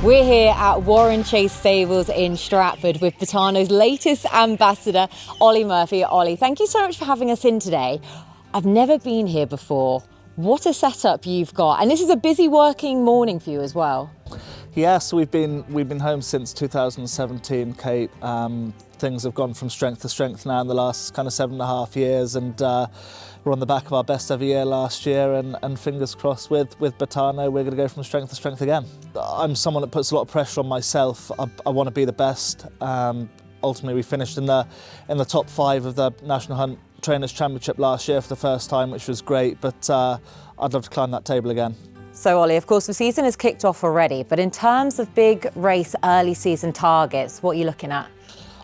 We're here at Warren Chase Stables in Stratford with Betano's latest ambassador, Olly Murphy. Olly, thank you so much for having us in today. I've never been here before. What a setup you've got. And this is a busy working morning for you as well. Yes, we've been home since 2017, Kate. Things have gone from strength to strength now in the last kind of 7.5 years, and we're on the back of our best ever year last year, and fingers crossed with Betano, we're going to go from strength to strength again. I'm someone that puts a lot of pressure on myself. I want to be the best. Ultimately, we finished in the top 5 of the National Hunt Trainers Championship last year for the first time, which was great, but I'd love to climb that table again. So Olly, of course the season has kicked off already, but in terms of big race early season targets, what are you looking at?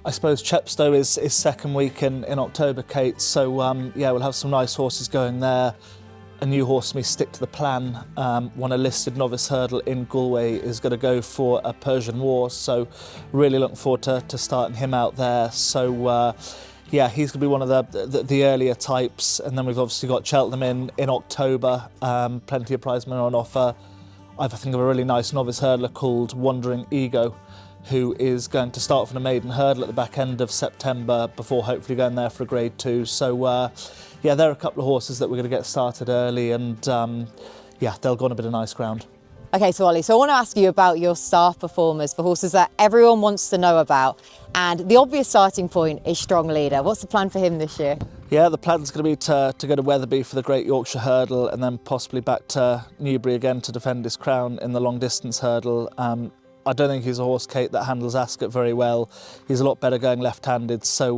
I suppose Chepstow is second week in October, Kate, so yeah, we'll have some nice horses going there. A new horse for me, Stick to the Plan, won a listed novice hurdle in Galway, is going to go for a Persian War, so really looking forward to starting him out there. So yeah, he's going to be one of the earlier types, and then we've obviously got Cheltenham in October, plenty of prize money on offer. I think of a really nice novice hurdler called Wandering Ego, who is going to start from a maiden hurdle at the back end of September before hopefully going there for a Grade 2. So yeah, there are a couple of horses that we're going to get started early, and yeah, they'll go on a bit of nice ground. Okay, so Olly, so I want to ask you about your staff performers for horses that everyone wants to know about. And the obvious starting point is Strong Leader. What's the plan for him this year? Yeah, the plan's going to be to go to Wetherby for the Great Yorkshire Hurdle, and then possibly back to Newbury again to defend his crown in the long distance hurdle. I don't think he's a horse, Kate, that handles Ascot very well. He's a lot better going left-handed, so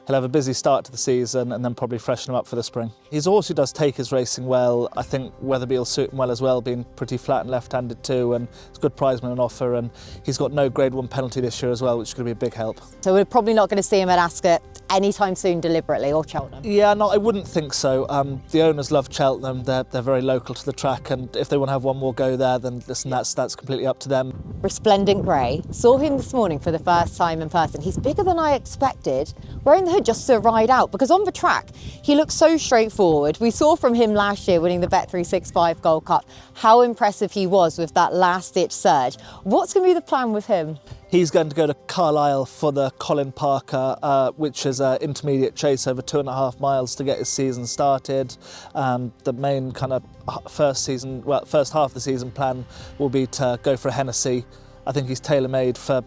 he'll have a busy start to the season and then probably freshen him up for the spring. He's a horse who does take his racing well. I think Wetherby will suit him well as well, being pretty flat and left-handed too, and it's good prize money on offer, and he's got no Grade 1 penalty this year as well, which is going to be a big help. So we're probably not going to see him at Ascot anytime soon deliberately, or Cheltenham? Yeah, no, I wouldn't think so. The owners love Cheltenham, they're very local to the track, and if they want to have one more go there, then listen, that's completely up to them. Resplendent Grey, saw him this morning for the first time in person. He's bigger than I expected, wearing the hood just to ride out, because on the track he looks so straightforward. We saw from him last year winning the Bet365 Gold Cup how impressive he was with that last ditch surge. What's going to be the plan with him? He's going to go to Carlisle for the Colin Parker, which is an intermediate chase over 2.5 miles to get his season started. The main kind of first half of the season plan will be to go for a Hennessy. I think he's tailor-made for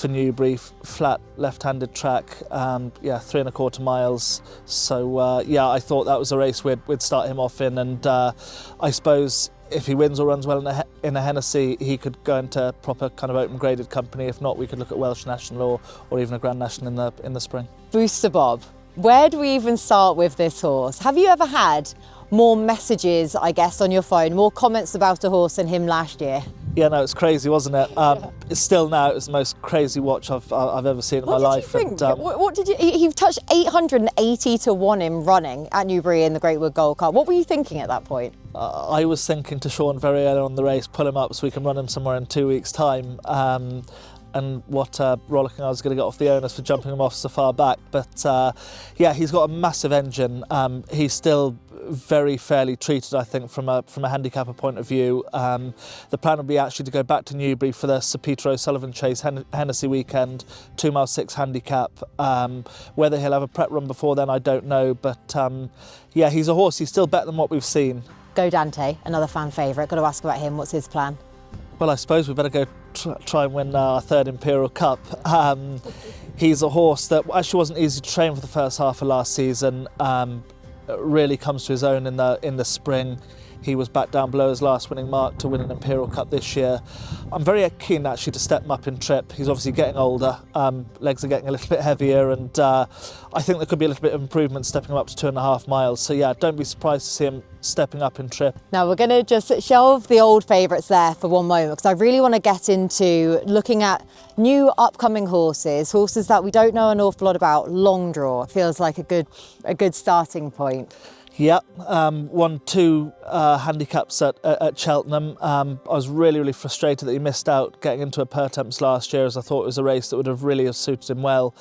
Newbury, flat left-handed track, yeah, 3.25 miles. So yeah, I thought that was a race we'd start him off in, and I suppose if he wins or runs well in a Hennessy, he could go into proper kind of open graded company. If not, we could look at Welsh National or even a Grand National in the spring. Booster Bob, where do we even start with this horse? Have you ever had more messages, I guess, on your phone, more comments about a horse than him last year? Yeah, no, it's crazy, wasn't it? It's still now, it's the most crazy watch I've ever seen in my life. What did you think? What did you? He touched 880 to 1 in running at Newbury in the Great Wood Gold Cup. What were you thinking at that point? I was thinking to Sean very early on the race, pull him up so we can run him somewhere in 2 weeks' time. And what rollicking I was going to get off the owners for jumping him off so far back. But yeah, he's got a massive engine. He's still very fairly treated, I think, from a handicapper point of view. The plan would be actually to go back to Newbury for the Sir Peter O'Sullivan Chase Hennessy weekend, 2 mile 6 handicap. Whether he'll have a prep run before then, I don't know. But yeah, he's a horse. He's still better than what we've seen. Go Dante, another fan favourite. Got to ask about him. What's his plan? Well, I suppose we better go try and win our 3rd Imperial Cup. He's a horse that actually wasn't easy to train for the first half of last season. Really comes to his own in the spring. He was back down below his last winning mark to win an Imperial Cup this year. I'm very keen actually to step him up in trip. He's obviously getting older, legs are getting a little bit heavier, and I think there could be a little bit of improvement stepping him up to 2.5 miles. So yeah, don't be surprised to see him stepping up in trip. Now we're going to just shelve the old favourites there for one moment, because I really want to get into looking at new upcoming horses that we don't know an awful lot about. Long Draw feels like a good starting point. Yeah, won 2 handicaps at Cheltenham. I was really frustrated that he missed out getting into a Pertemps last year, as I thought it was a race that would have really suited him well.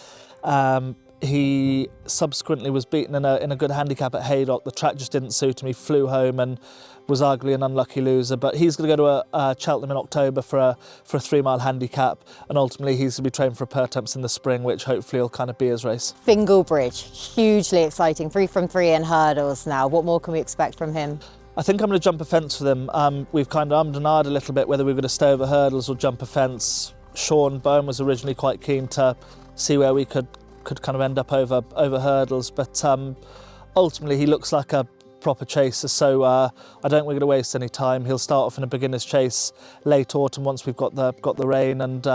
He subsequently was beaten in a good handicap at Haydock. The track just didn't suit him. He flew home and was arguably an unlucky loser. But he's going to go to Cheltenham in October for a 3-mile handicap, and ultimately he's going to be trained for a Pertemps in the spring, which hopefully will kind of be his race. Fingal Bridge, hugely exciting. 3 from 3 in hurdles now. What more can we expect from him? I think I'm going to jump a fence for them. We've kind of ummed and ahed a little bit whether we're going to stay over hurdles or jump a fence. Sean Bowen was originally quite keen to see where we could kind of end up over hurdles, but ultimately he looks like a proper chaser, so I don't think we're going to waste any time. He'll start off in a beginner's chase late autumn once we've got the rain, and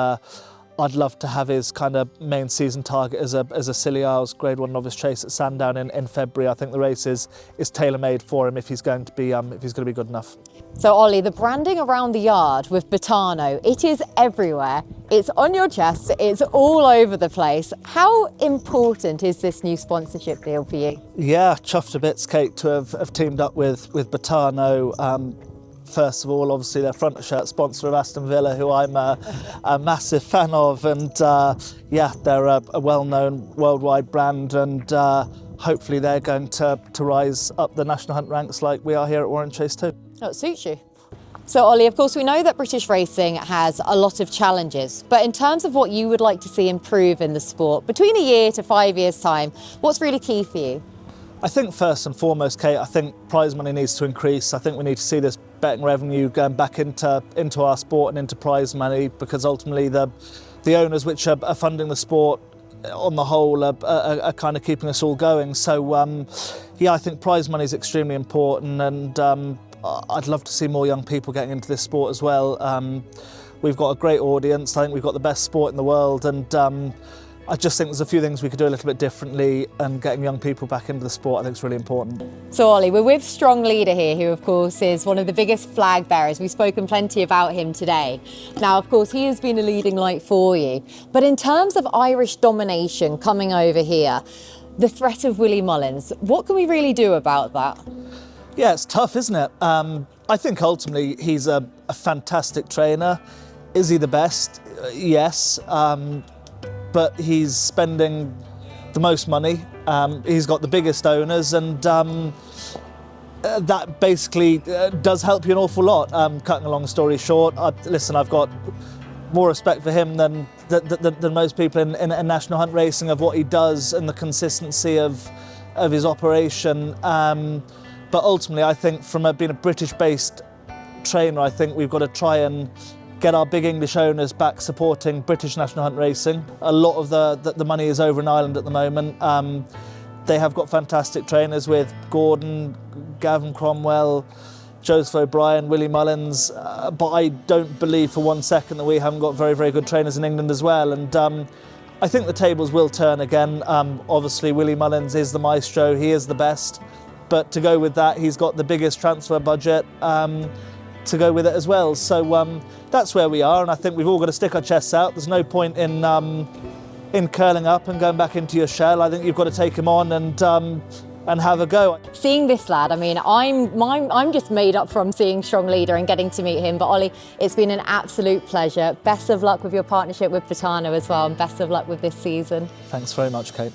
I'd love to have his kind of main season target as a Scilly Isles Grade 1 novice chase at Sandown in February. I think the race is tailor-made for him if he's going to be good enough. So Ollie, the branding around the yard with Betano, it is everywhere. It's on your chest, it's all over the place. How important is this new sponsorship deal for you? Yeah, chuffed to bits, Kate, to have teamed up with Betano. First of all, obviously their front shirt sponsor of Aston Villa, who I'm a massive fan of, and yeah, they're a well-known worldwide brand, and hopefully they're going to rise up the National Hunt ranks like we are here at Warren Chase too. Oh, it suits you. So Ollie, of course we know that British racing has a lot of challenges, but in terms of what you would like to see improve in the sport, between a year to 5 years' time, what's really key for you? I think first and foremost, Kate, I think prize money needs to increase. I think we need to see this betting revenue going back into our sport and into prize money, because ultimately the owners which are funding the sport on the whole are kind of keeping us all going. So yeah, I think prize money is extremely important, and I'd love to see more young people getting into this sport as well. We've got a great audience. I think we've got the best sport in the world, and I just think there's a few things we could do a little bit differently, and getting young people back into the sport I think is really important. So Ollie, we're with Strong Leader here, who of course is one of the biggest flag bearers. We've spoken plenty about him today. Now of course he has been a leading light for you, but in terms of Irish domination coming over here, the threat of Willie Mullins, what can we really do about that? Yeah, it's tough, isn't it? I think ultimately he's a fantastic trainer. Is he the best? Yes. But he's spending the most money. He's got the biggest owners, and that basically does help you an awful lot. Cutting a long story short, listen, I've got more respect for him than most people in national hunt racing, of what he does and the consistency of his operation. But ultimately, I think from being a British-based trainer, I think we've got to try and get our big English owners back supporting British national hunt racing. A lot of the money is over in Ireland at the moment. They have got fantastic trainers with Gordon, Gavin Cromwell, Joseph O'Brien, Willie Mullins, but I don't believe for one second that we haven't got very, very good trainers in England as well. And I think the tables will turn again. Obviously, Willie Mullins is the maestro, he is the best, but to go with that, he's got the biggest transfer budget to go with it as well. So that's where we are, and I think we've all got to stick our chests out. There's no point in curling up and going back into your shell. I think you've got to take him on and have a go. Seeing this lad, I mean, I'm just made up from seeing Strong Leader and getting to meet him. But Ollie, it's been an absolute pleasure. Best of luck with your partnership with Betano as well, and best of luck with this season. Thanks very much, Kate.